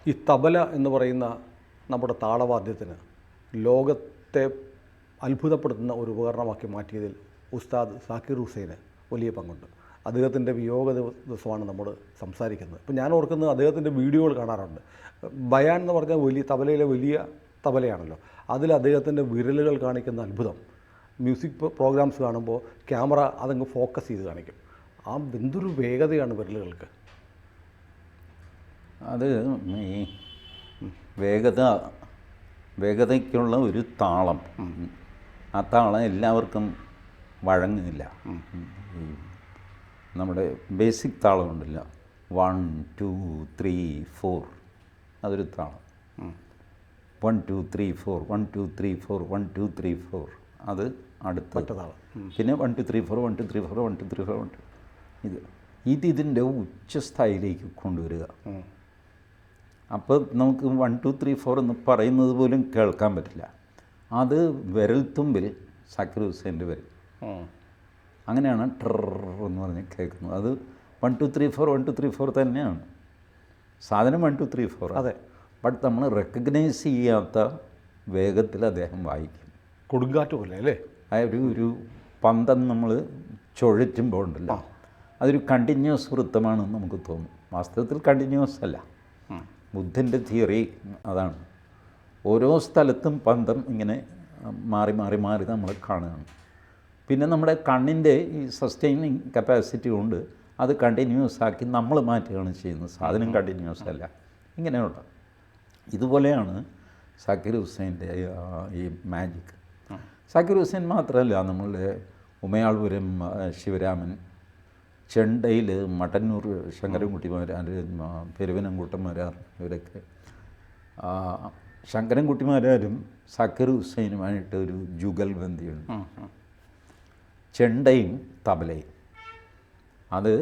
ഈ തബല എന്ന് പറയുന്ന നമ്മുടെ താളവാദ്യത്തിന് ലോകത്തെ അത്ഭുതപ്പെടുത്തുന്ന ഒരു ഉപകരണമാക്കി മാറ്റിയതിൽ ഉസ്താദ് സാക്കിർ ഹുസൈന് വലിയ പങ്കുണ്ട്. അദ്ദേഹത്തിൻ്റെ വിയോഗ ദിവസമാണ് നമ്മൾ സംസാരിക്കുന്നത്. ഇപ്പോൾ ഞാൻ ഓർക്കുന്നത് അദ്ദേഹത്തിൻ്റെ വീഡിയോകൾ കാണാറുണ്ട്. ബയാൻ എന്ന് പറഞ്ഞാൽ വലിയ തബലയിലെ വലിയ തബലയാണല്ലോ, അതിൽ അദ്ദേഹത്തിൻ്റെ വിരലുകൾ കാണിക്കുന്ന അത്ഭുതം. മ്യൂസിക് പ്രോഗ്രാംസ് കാണുമ്പോൾ ക്യാമറ അതങ്ങ് ഫോക്കസ് ചെയ്ത് കാണിക്കും. ആ എന്തൊരു വേഗതയാണ് വിരലുകൾക്ക്. അത് ഈ വേഗതയ്ക്കുള്ള ഒരു താളം, ആ താളം എല്ലാവർക്കും വഴങ്ങില്ല. ഈ നമ്മുടെ ബേസിക് താളം ഉണ്ടല്ലോ, 1 2 3 4, അതൊരു താളം. 1 2 3 4 1 2 3 4 1 2 3 4, അത് അടുത്ത താളം. പിന്നെ 1 2 3 4 1 2 3 4 1 2 3 4 1 2, ഇതിൻ്റെ ഉച്ചസ്ഥായിലേക്ക് കൊണ്ടുവരിക. അപ്പോൾ നമുക്ക് 1 2 3 4 എന്ന് പറയുന്നത് പോലും കേൾക്കാൻ പറ്റില്ല. അത് വിരൽത്തുമ്പിൽ സാക്കിർ ഹുസൈൻ്റെ വരും. അങ്ങനെയാണ് ട്രർ എന്ന് പറഞ്ഞ് കേൾക്കുന്നത്. അത് 1 2 3 4 1 2 3 4 തന്നെയാണ് സാധനം. 1 2 3 4, അതെ. ബട്ട് നമ്മൾ റെക്കഗ്നൈസ് ചെയ്യാത്ത വേഗത്തിൽ അദ്ദേഹം വായിക്കും. കൊടുങ്കാറ്റ് പോലെ അല്ലേ? ഒരു പന്തം നമ്മൾ ചുഴറ്റുമ്പോൾ ഉണ്ടല്ലോ, അതൊരു കണ്ടിന്യൂസ് വൃത്തമാണെന്ന് നമുക്ക് തോന്നും. വാസ്തവത്തിൽ കണ്ടിന്യൂസ് അല്ല. ബുദ്ധൻ്റെ തിയറി അതാണ്. ഓരോ സ്ഥലത്തും പന്തം ഇങ്ങനെ മാറി മാറി മാറി നമ്മൾ കാണുകയാണ്. പിന്നെ നമ്മുടെ കണ്ണിൻ്റെ ഈ സസ്റ്റൈനിങ് കപ്പാസിറ്റി കൊണ്ട് അത് കണ്ടിന്യൂസ് ആക്കി നമ്മൾ മാറ്റുകയാണ് ചെയ്യുന്നത്. സാധനം കണ്ടിന്യൂസ് അല്ല. ഇങ്ങനെയുള്ള ഇതുപോലെയാണ് സാക്കിർ ഹുസൈൻ്റെ ഈ മാജിക്. സാക്കിർ ഹുസൈൻ മാത്രമല്ല, നമ്മളുടെ ഉമയാൾപുരം ശിവരാമൻ, ചെണ്ടയിൽ മട്ടന്നൂർ ശങ്കരൻകുട്ടിമാരാർ, പെരുവനംകുട്ടന്മാരാർ, ഇവരൊക്കെ ശങ്കരൻകുട്ടിമാരാരും സാക്കിർ ഹുസൈനുമായിട്ട് ഒരു ജുഗൽബന്ധിയുണ്ട്. ചെണ്ടയും തബലയും, അത്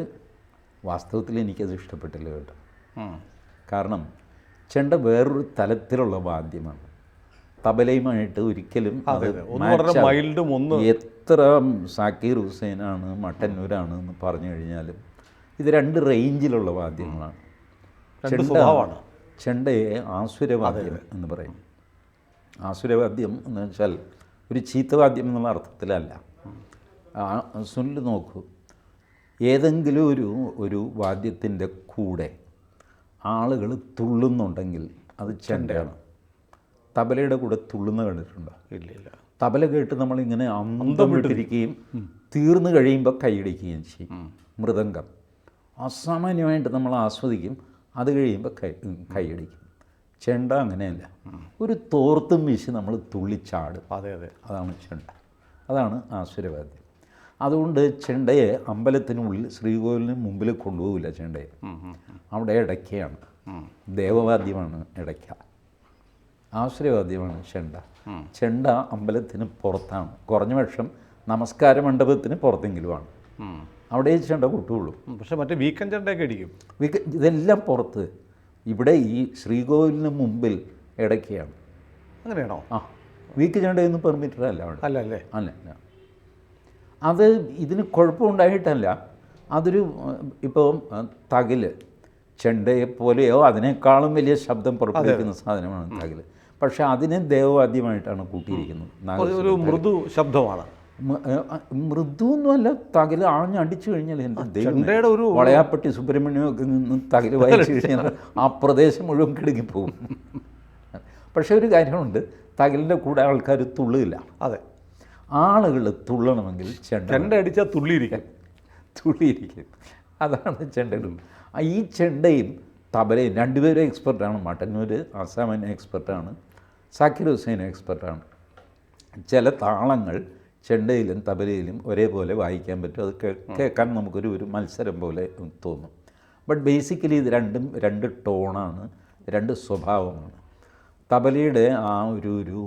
വാസ്തവത്തിൽ എനിക്കത് ഇഷ്ടപ്പെട്ടില്ല കേട്ടോ. കാരണം ചെണ്ട വേറൊരു തലത്തിലുള്ള വാദ്യമാണ്. തബലയുമായിട്ട് ഒരിക്കലും എത്ര സാക്കിർ ഹുസൈനാണ് മട്ടന്നൂരാണ് എന്ന് പറഞ്ഞു കഴിഞ്ഞാലും ഇത് രണ്ട് റേഞ്ചിലുള്ള വാദ്യങ്ങളാണ്. ചെണ്ടയെ ആസുരവാദ്യം എന്ന് പറയും. ആസുരവാദ്യം എന്ന് വെച്ചാൽ ഒരു ചീത്തവാദ്യം എന്നുള്ള അർത്ഥത്തിലല്ല. സുനിൽ നോക്കൂ, ഏതെങ്കിലും ഒരു വാദ്യത്തിൻ്റെ കൂടെ ആളുകൾ തുള്ളുന്നുണ്ടെങ്കിൽ അത് ചെണ്ടയാണ്. തബലയുടെ കൂടെ തുള്ളുന്ന കണ്ടിട്ടുണ്ടോ? ഇല്ല. തബല കേട്ട് നമ്മളിങ്ങനെ അന്തം വിട്ടിരിക്കുകയും തീർന്നു കഴിയുമ്പോൾ കൈയടിക്കുകയും ചെയ്യും. മൃദംഗം അസാമാന്യമായിട്ട് നമ്മൾ ആസ്വദിക്കും, അത് കഴിയുമ്പോൾ കൈയടിക്കും. ചെണ്ട അങ്ങനെയല്ല, ഒരു തോർത്തും വീശി നമ്മൾ തുള്ളിച്ചാടും. അതെ, അതാണ് ചെണ്ട, അതാണ് ആസുരവാദ്യം. അതുകൊണ്ട് ചെണ്ടയെ അമ്പലത്തിനുള്ളിൽ ശ്രീകോവിലിന് മുമ്പിൽ കൊണ്ടുപോകില്ല. ചെണ്ടയെ അവിടെ ഇടയ്ക്കയാണ്, ദേവവാദ്യമാണ് ഇടയ്ക്ക, ആസുരവാദ്യമാണ് ചെണ്ട. ചെണ്ട അമ്പലത്തിന് പുറത്താണ്, കുറഞ്ഞ പക്ഷം നമസ്കാര മണ്ഡപത്തിന് പുറത്തെങ്കിലുമാണ്. അവിടെ ചെണ്ട കൊട്ടുള്ളൂ. പക്ഷെ മറ്റേ വീക്കൻ ചെണ്ടയൊക്കെ അടിക്കും. ഇതെല്ലാം പുറത്ത്. ഇവിടെ ഈ ശ്രീകോവിലിന് മുമ്പിൽ ഇടയ്ക്കയാണ്. അങ്ങനെയാണോ? വീക്ക് ചെണ്ടയൊന്നും പെർമിറ്റഡ് അല്ല അവിടെ. അല്ല. അത് ഇതിന് കുഴപ്പമുണ്ടായിട്ടല്ല. അതൊരു ഇപ്പോൾ തകില് ചെണ്ടയെപ്പോലെയോ അതിനേക്കാളും വലിയ ശബ്ദം പുറപ്പെടുവിക്കുന്ന സാധനമാണ് തകില്. പക്ഷെ അതിനെ ദേവവാദ്യമായിട്ടാണ് കൂട്ടിയിരിക്കുന്നത്. ഒരു മൃദു ശബ്ദമാണ്. മൃദുവൊന്നുമല്ല, തകില് ആഞ്ഞടിച്ചു കഴിഞ്ഞാൽ എൻ്റെ ദൈവം, ഒരു വളയാപ്പട്ടി സുബ്രഹ്മണ്യമൊക്കെ നിന്ന് തകില് വായിച്ചു കഴിഞ്ഞാൽ ആ പ്രദേശം മുഴുവൻ കിടങ്ങിപ്പോകും. പക്ഷെ ഒരു കാര്യമുണ്ട്, തകിലിൻ്റെ കൂടെ ആൾക്കാർ തുള്ളില്ല. അതെ, ആളുകൾ തുള്ളണമെങ്കിൽ ചെണ്ട അടിച്ചാൽ തുള്ളിയിരിക്കും. അതാണ് ചെണ്ടയും. ഈ ചെണ്ടയും തബലയും രണ്ടുപേരും എക്സ്പെർട്ടാണ്. മട്ടന്നൂർ അസാമാന്യ എക്സ്പെർട്ടാണ്, സാക്കിർ ഹുസൈൻ എക്സ്പെർട്ടാണ്. ചില താളങ്ങൾ ചെണ്ടയിലും തബലയിലും ഒരേപോലെ വായിക്കാൻ പറ്റും. അത് കേൾക്കാൻ നമുക്കൊരു മത്സരം പോലെ തോന്നും. ബട്ട് ബേസിക്കലി ഇത് രണ്ടും രണ്ട് ടോണാണ്, രണ്ട് സ്വഭാവമാണ്. തബലയുടെ ആ ഒരു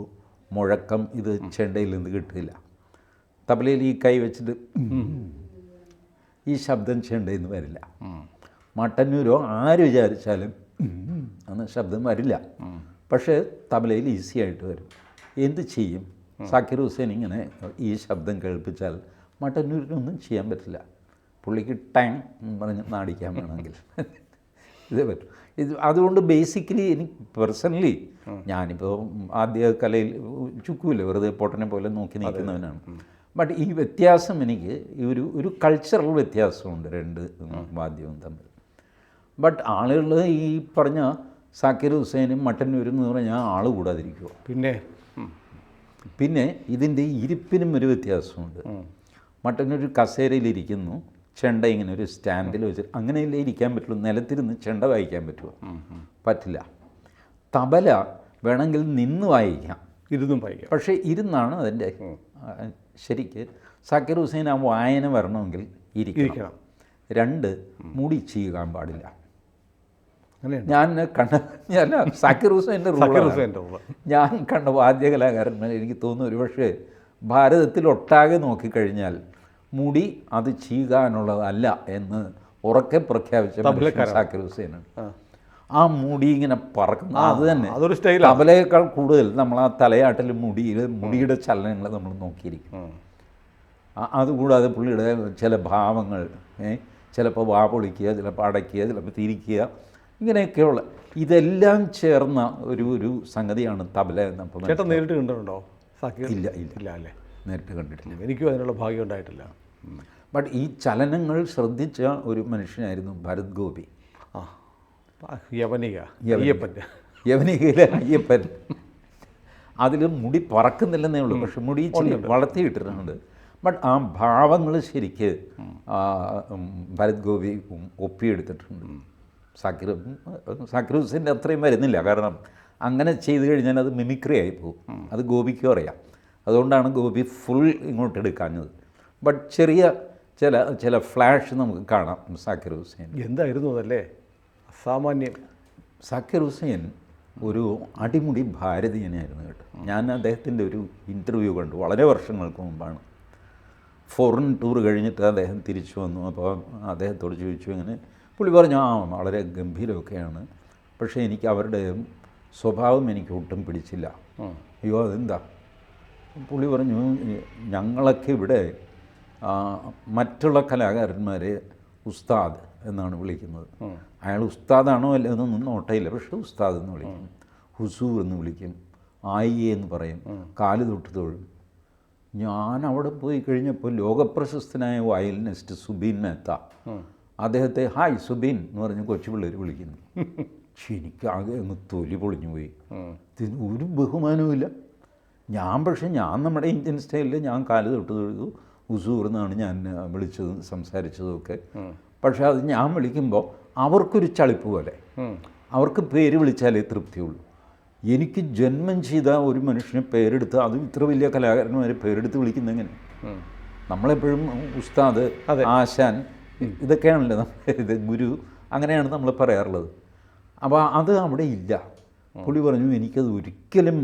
മുഴക്കം ഇത് ചെണ്ടയിൽ നിന്ന് കിട്ടില്ല. തബലയിൽ ഈ കൈ വെച്ചിട്ട് ഈ ശബ്ദം ചെണ്ടയിൽ നിന്ന് വരില്ല. മട്ടന്നൂരോ ആര് വിചാരിച്ചാലും അന്ന് ശബ്ദം വരില്ല. പക്ഷേ തബലയിൽ ഈസി ആയിട്ട് വരും. എന്ത് ചെയ്യും? സാക്കിർ ഹുസൈൻ ഇങ്ങനെ ഈ ശബ്ദം കേൾപ്പിച്ചാൽ മട്ടന്നൂരിനൊന്നും ചെയ്യാൻ പറ്റില്ല. പുള്ളിക്ക് ടാങ് എന്ന് പറഞ്ഞ് നാടിക്കാൻ വേണമെങ്കിൽ ഇതേ പറ്റും. ഇത് അതുകൊണ്ട് ബേസിക്കലി എനിക്ക് പേഴ്സണലി ഞാനിപ്പോൾ ആദ്യ കലയിൽ ചുക്കൂല, വെറുതെ പൊട്ടനെ പോലെ നോക്കി നിൽക്കുന്നവനാണ്. ബട്ട് ഈ വ്യത്യാസം എനിക്ക് ഒരു കൾച്ചറൽ വ്യത്യാസമുണ്ട് രണ്ട് വാദ്യവും തമ്മിൽ. ബട്ട് ആളുകൾ ഈ പറഞ്ഞ സാക്കിർ ഹുസൈനും മട്ടന്നൂരും എന്ന് പറഞ്ഞാൽ ആൾ കൂടാതിരിക്കുമോ? പിന്നെ ഇതിൻ്റെ ഇരിപ്പിനും ഒരു വ്യത്യാസമുണ്ട്. മട്ടന്നൂർ കസേരയിലിരിക്കുന്നു, ചെണ്ട ഇങ്ങനെ ഒരു സ്റ്റാൻഡിൽ വെച്ചിട്ട് അങ്ങനെയല്ലേ ഇരിക്കാൻ പറ്റുള്ളൂ. നിലത്തിരുന്ന് ചെണ്ട വായിക്കാൻ പറ്റുമോ? പറ്റില്ല. തബല വേണമെങ്കിൽ നിന്ന് വായിക്കാം, ഇരുന്നും വായിക്കാം. പക്ഷേ ഇരുന്നാണ് അതിൻ്റെ ശരിക്ക് സാക്കിർ ഹുസൈൻ ആ വായന വരണമെങ്കിൽ ഇരിക്കണം. 2 മുടി ചെയ്യാൻ പാടില്ല. ഞാൻ സാക്കിർ ഹുസൈൻ്റെ റൂളാണ്. ഞാൻ കണ്ട വാദ്യകലാകാരന്മാർ എനിക്ക് തോന്നുന്നു ഒരുപക്ഷെ ഭാരതത്തിലൊട്ടാകെ നോക്കിക്കഴിഞ്ഞാൽ മുടി അത് ചെയ്യാനുള്ളതല്ല എന്ന് ഉറക്കെ പ്രഖ്യാപിച്ച സാക്കിർ ഹുസൈനാണ്. ആ മുടി ഇങ്ങനെ പറക്കുന്നു, അത് തന്നെ അതൊരു സ്റ്റൈൽ. തബലയേക്കാൾ കൂടുതൽ നമ്മൾ ആ തലയാട്ടിൽ മുടിയുടെ ചലനങ്ങൾ നമ്മൾ നോക്കിയിരിക്കും. അതുകൂടാതെ പുള്ളിയുടെ ചില ഭാവങ്ങൾ, ചിലപ്പോൾ വാ പൊളിക്കുക, ചിലപ്പോൾ അടയ്ക്കുക, ചിലപ്പോൾ തിരിക്കുക, ഇങ്ങനെയൊക്കെയുള്ള ഇതെല്ലാം ചേർന്ന ഒരു സംഗതിയാണ് തബല എന്നപ്പോൾ. ചേട്ടൻ നേരിട്ട് കണ്ടിട്ടുണ്ടോ? ഇല്ല അല്ലേ, നേരിട്ട് കണ്ടിട്ടില്ല. എനിക്കും അതിനുള്ള ഭാഗ്യം ഉണ്ടായിട്ടില്ല. ബട്ട് ഈ ചലനങ്ങൾ ശ്രദ്ധിച്ച ഒരു മനുഷ്യനായിരുന്നു ഭരത് ഗോപി. യവനികയിലെ അയ്യപ്പൻ. അതിൽ മുടി പറക്കുന്നില്ലെന്നേ ഉള്ളൂ, പക്ഷെ മുടി വളർത്തിയിട്ടിട്ടുണ്ട്. ബട്ട് ആ ഭാവങ്ങൾ ശരിക്ക് ഭരത് ഗോപി ഒപ്പിയെടുത്തിട്ടുണ്ട്. സാക്കിർ ഹുസൈൻ്റെ അത്രയും വരുന്നില്ല, കാരണം അങ്ങനെ ചെയ്തു കഴിഞ്ഞാൽ അത് മിമിക്രി ആയി പോകും. അത് ഗോപിക്കും അറിയാം. അതുകൊണ്ടാണ് ഗോപി ഫുൾ ഇങ്ങോട്ട് എടുക്കാഞ്ഞത്. ബട്ട് ചെറിയ ചില ഫ്ലാഷ് നമുക്ക് കാണാം സാക്കിർ ഹുസൈൻ. എന്തായിരുന്നു അതല്ലേ അസാമാന്യം. സാക്കിർ ഹുസൈൻ ഒരു അടിമുടി ഭാരതീയനായിരുന്നു കേട്ടോ. ഞാൻ അദ്ദേഹത്തിൻ്റെ ഒരു ഇൻ്റർവ്യൂ കണ്ടു, വളരെ വർഷങ്ങൾക്ക് മുമ്പാണ്. ഫോറിൻ ടൂർ കഴിഞ്ഞിട്ട് അദ്ദേഹം തിരിച്ചു വന്നു. അപ്പോൾ അദ്ദേഹത്തോട് ചോദിച്ചു ഇങ്ങനെ. പുള്ളി പറഞ്ഞു, വളരെ ഗംഭീരമൊക്കെയാണ്, പക്ഷേ എനിക്ക് അവരുടെ സ്വഭാവം എനിക്ക് ഒട്ടും പിടിച്ചില്ല. അയ്യോ അതെന്താ? പുള്ളി പറഞ്ഞു, ഞങ്ങളൊക്കെ ഇവിടെ മറ്റുള്ള കലാകാരന്മാരെ ഉസ്താദ് എന്നാണ് വിളിക്കുന്നത്. അയാൾ ഉസ്താദാണോ അല്ല എന്നൊന്നും നോട്ടയില്ല, പക്ഷേ ഉസ്താദ് എന്ന് വിളിക്കും, ഹുസൂർ എന്ന് വിളിക്കും, ആയി എന്ന് പറയും, കാല് തൊട്ട് തൊഴും. ഞാൻ അവിടെ പോയി കഴിഞ്ഞപ്പോൾ ലോകപ്രശസ്തനായ വയലിനിസ്റ്റ് സുബീൻ മേത്ത, അദ്ദേഹത്തെ ഹായ് സുബീൻ എന്ന് പറഞ്ഞ് കൊച്ചു പിള്ളേർ വിളിക്കുന്നു. എനിക്കാകെ അങ്ങ് തൊലി പൊളിഞ്ഞു പോയി. ഒരു ബഹുമാനവുമില്ല. പക്ഷേ ഞാൻ നമ്മുടെ ഇന്ത്യൻ സ്റ്റൈലിൽ ഞാൻ കാല് തൊട്ട് തൊഴുതു, ഹുസൂർ എന്നാണ് ഞാൻ വിളിച്ചതും സംസാരിച്ചതും ഒക്കെ. പക്ഷേ അത് ഞാൻ വിളിക്കുമ്പോൾ അവർക്കൊരു ചളിപ്പ് പോലെ, അവർക്ക് പേര് വിളിച്ചാലേ തൃപ്തിയുള്ളൂ. എനിക്ക് ജന്മം ചെയ്ത ഒരു മനുഷ്യനെ പേരെടുത്ത്, അതും ഇത്ര വലിയ കലാകാരന്മാരെ പേരെടുത്ത് വിളിക്കുന്നെങ്ങനെ? നമ്മളെപ്പോഴും ഉസ്താദ്, ആശാൻ, ഇതൊക്കെയാണല്ലോ ഇത് ഗുരു, അങ്ങനെയാണ് നമ്മൾ പറയാറുള്ളത്. അപ്പോൾ അത് അവിടെ ഇല്ല. പുള്ളി പറഞ്ഞു എനിക്കത് ഒരിക്കലും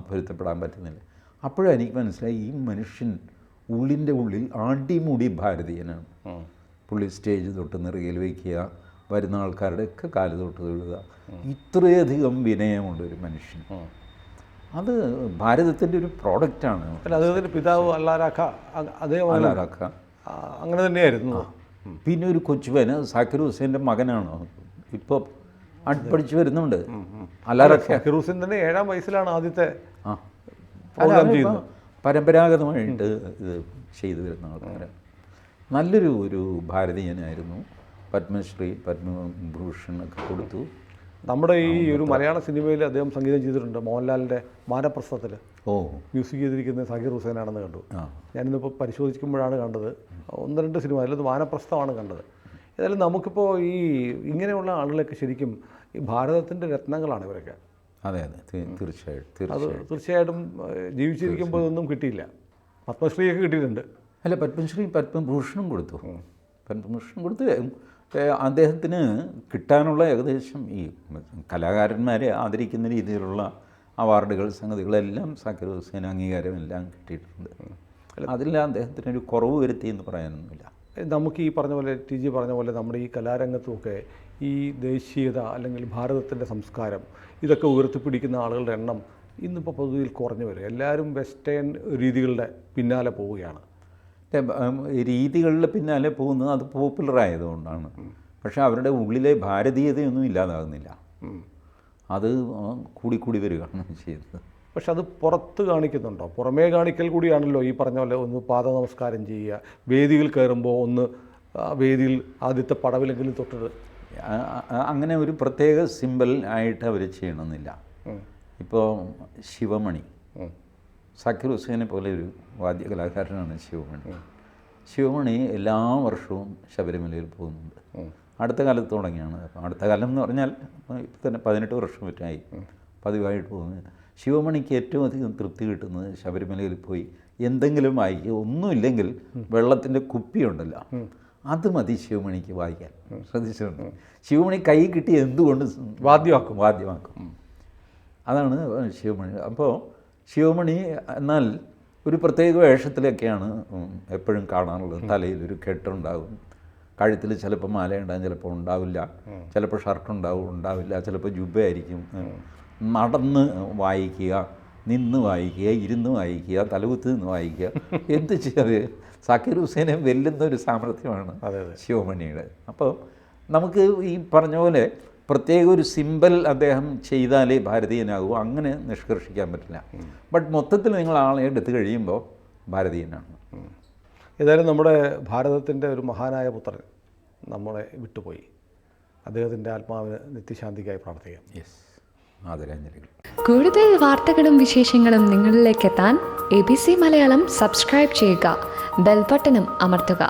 പൊരുത്തപ്പെടാൻ പറ്റുന്നില്ല. അപ്പോഴാണ് എനിക്ക് മനസ്സിലായി ഈ മനുഷ്യൻ ഉള്ളിൻ്റെ ഉള്ളിൽ അടിമുടി ഭാരതീയനാണ്. പുള്ളി സ്റ്റേജ് തൊട്ട് നെറുകയിൽ വയ്ക്കുക, വരുന്ന ആൾക്കാരുടെയൊക്കെ കാല് തൊട്ട് തൊഴുക, ഇത്രയധികം വിനയമുണ്ട് ഒരു മനുഷ്യൻ. അത് ഭാരതത്തിൻ്റെ ഒരു പ്രോഡക്റ്റാണ്. അദ്ദേഹത്തിൻ്റെ പിതാവ് അല്ലാരാഖ അങ്ങനെ തന്നെയായിരുന്നു. പിന്നെ ഒരു കൊച്ചുവന് സാക്കിർ ഹുസൈൻ്റെ മകനാണ്, ഇപ്പോൾ പഠിച്ചു വരുന്നുണ്ട്. സാക്കിർ ഹുസൈൻ തന്നെ 7ാം വയസ്സിലാണ് ആദ്യത്തെ പരമ്പരാഗതമായിട്ട് ഇത് ചെയ്തു വരുന്ന ആൾക്കാർ. നല്ലൊരു ഭാരതീയനായിരുന്നു. പത്മശ്രീ, പത്മഭൂഷൺ ഒക്കെ കൊടുത്തു. നമ്മുടെ ഈ ഒരു മലയാള സിനിമയിൽ അദ്ദേഹം സംഗീതം ചെയ്തിട്ടുണ്ട്. മോഹൻലാലിൻ്റെ വാനപ്രസ്ഥത്തിൽ മ്യൂസിക് ചെയ്തിരിക്കുന്നത് സാക്കിർ ഹുസൈനാണെന്ന് കണ്ടു. ഞാനിന്നിപ്പോൾ പരിശോധിക്കുമ്പോഴാണ് കണ്ടത്. 1-2 സിനിമ, അതിലത് വാനപ്രസ്ഥമാണ് കണ്ടത്. ഏതായാലും നമുക്കിപ്പോൾ ഈ ഇങ്ങനെയുള്ള ആളുകളൊക്കെ ശരിക്കും ഈ ഭാരതത്തിൻ്റെ രത്നങ്ങളാണ് ഇവരൊക്കെ. അതെ തീർച്ചയായിട്ടും ജീവിച്ചിരിക്കുമ്പോൾ ഒന്നും കിട്ടിയില്ല. പത്മശ്രീയൊക്കെ കിട്ടിയിട്ടുണ്ട്. അല്ല, പത്മശ്രീ, പത്മഭൂഷണം കൊടുത്തു. പത്മഭൂഷണം കൊടുത്ത് അദ്ദേഹത്തിന് കിട്ടാനുള്ള ഏകദേശം ഈ കലാകാരന്മാരെ ആദരിക്കുന്ന രീതിയിലുള്ള അവാർഡുകൾ, സംഗതികളെല്ലാം സാക്കിർ ഹുസൈൻ അംഗീകാരം എല്ലാം കിട്ടിയിട്ടുണ്ട്. അതിലെല്ലാം അദ്ദേഹത്തിനൊരു കുറവ് വരുത്തി എന്ന് പറയാനൊന്നുമില്ല. നമുക്ക് ഈ പറഞ്ഞ പോലെ ടി ജി പറഞ്ഞ പോലെ നമ്മുടെ ഈ കലാരംഗത്തുമൊക്കെ ഈ ദേശീയത അല്ലെങ്കിൽ ഭാരതത്തിൻ്റെ സംസ്കാരം ഇതൊക്കെ ഉയർത്തിപ്പിടിക്കുന്ന ആളുകളുടെ എണ്ണം ഇന്നിപ്പോൾ പൊതുവിൽ കുറഞ്ഞു വരും. എല്ലാവരും വെസ്റ്റേൺ രീതികളുടെ പിന്നാലെ പോവുകയാണ്. രീതികളിൽ പിന്നാലെ പോകുന്നത് അത് പോപ്പുലർ ആയതുകൊണ്ടാണ്. പക്ഷേ അവരുടെ ഉള്ളിലെ ഭാരതീയതയൊന്നും ഇല്ലാതാകുന്നില്ല. അത് കൂടിക്കൂടി വരികയാണ് ചെയ്യുന്നത്. പക്ഷെ അത് പുറത്ത് കാണിക്കുന്നുണ്ടോ? പുറമേ കാണിക്കൽ കൂടിയാണല്ലോ ഈ പറഞ്ഞ പോലെ ഒന്ന് പാദ നമസ്കാരം ചെയ്യുക, വേദിയിൽ കയറുമ്പോൾ ഒന്ന് വേദിയിൽ ആദ്യത്തെ പടവിലെങ്കിലും തൊട്ടത്. അങ്ങനെ ഒരു പ്രത്യേക സിമ്പൽ ആയിട്ട് അവർ ചെയ്യണമെന്നില്ല. ഇപ്പോൾ ശിവമണി, സാക്കിർ ഹുസൈനെ പോലെ ഒരു വാദ്യകലാകാരനാണ് ശിവമണി. ശിവമണി എല്ലാ വർഷവും ശബരിമലയിൽ പോകുന്നുണ്ട്. അടുത്ത കാലത്ത് തുടങ്ങിയാണ്. അപ്പം അടുത്ത കാലം എന്ന് പറഞ്ഞാൽ ഇപ്പം തന്നെ 18 വർഷം മറ്റായി പതിവായിട്ട് പോകുന്നത്. ശിവമണിക്ക് ഏറ്റവും അധികം തൃപ്തി കിട്ടുന്നത് ശബരിമലയിൽ പോയി എന്തെങ്കിലും വായിക്കുക, ഒന്നുമില്ലെങ്കിൽ വെള്ളത്തിൻ്റെ കുപ്പിയുണ്ടല്ലോ, അത് മതി ശിവമണിക്ക് വായിക്കാൻ. ശ്രദ്ധിച്ചിട്ടുണ്ട്? ശിവമണി കൈ കിട്ടി എന്തുകൊണ്ട് വാദ്യമാക്കും. അതാണ് ശിവമണി. അപ്പോൾ ശിവമണി എന്നാൽ ഒരു പ്രത്യേക വേഷത്തിലൊക്കെയാണ് എപ്പോഴും കാണാറുള്ളത്. തലയിലൊരു കെട്ടുണ്ടാകും, കഴുത്തിൽ ചിലപ്പോൾ മാലയുണ്ടാകും, ചിലപ്പോൾ ഉണ്ടാവില്ല, ചിലപ്പോൾ ഉണ്ടാവില്ല, ചിലപ്പോൾ ജുബ്ബയായിരിക്കും. നടന്ന് വായിക്കുക, നിന്ന് വായിക്കുക, ഇരുന്ന് വായിക്കുക, തലകുത്ത് നിന്ന് വായിക്കുക, എന്ത് ചെയ്യാതെ സാക്കിർ ഹുസൈനെ വെല്ലുന്ന ഒരു സാമർഥ്യമാണ് ശിവമണിയുടെ. അപ്പോൾ നമുക്ക് ഈ പറഞ്ഞ പോലെ പ്രത്യേക ഒരു സിമ്പൽ അദ്ദേഹം ചെയ്താലേ ഭാരതീയനാകൂ, അങ്ങനെ നിഷ്കർഷിക്കാൻ പറ്റില്ല. ബട്ട് മൊത്തത്തിൽ നിങ്ങൾ ആളെ എടുത്തു കഴിയുമ്പോൾ ഭാരതീയനാണ്. ഏതായാലും നമ്മുടെ ഭാരതത്തിൻ്റെ ഒരു മഹാനായ പുത്രൻ നമ്മളെ വിട്ടുപോയി. അദ്ദേഹത്തിൻ്റെ ആത്മാവിന് നിത്യശാന്തിക്കായി പ്രാർത്ഥിക്കാം. യെസ്, ആദരാഞ്ജലികൾ. കൂടുതൽ വാർത്തകളും വിശേഷങ്ങളും നിങ്ങളിലേക്ക് എത്താൻ ABC മലയാളം സബ്സ്ക്രൈബ് ചെയ്യുക, ബെൽ ബട്ടണും അമർത്തുക.